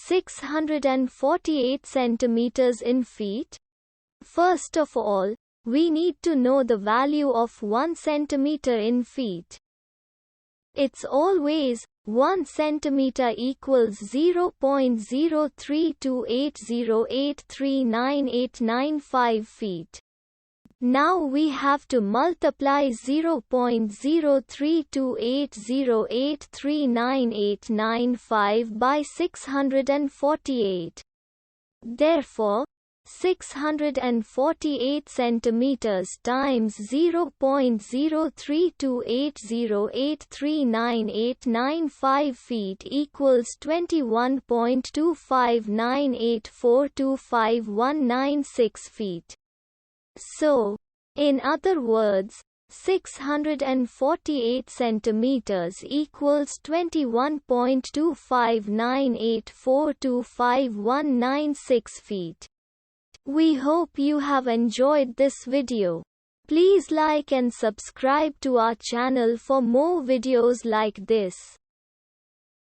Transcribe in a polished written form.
648 centimeters in feet? First of all, we need to know the value of 1 centimeter in feet. It's always 1 centimeter equals 0.03280839895 feet. Now we have to multiply 0.03280839895 by 648. Therefore, 648 centimeters times 0.03280839895 feet equals 21.25984259196 feet. So, in other words, 648 centimeters equals 21.25984259196 feet. We hope you have enjoyed this video. Please like and subscribe to our channel for more videos like this.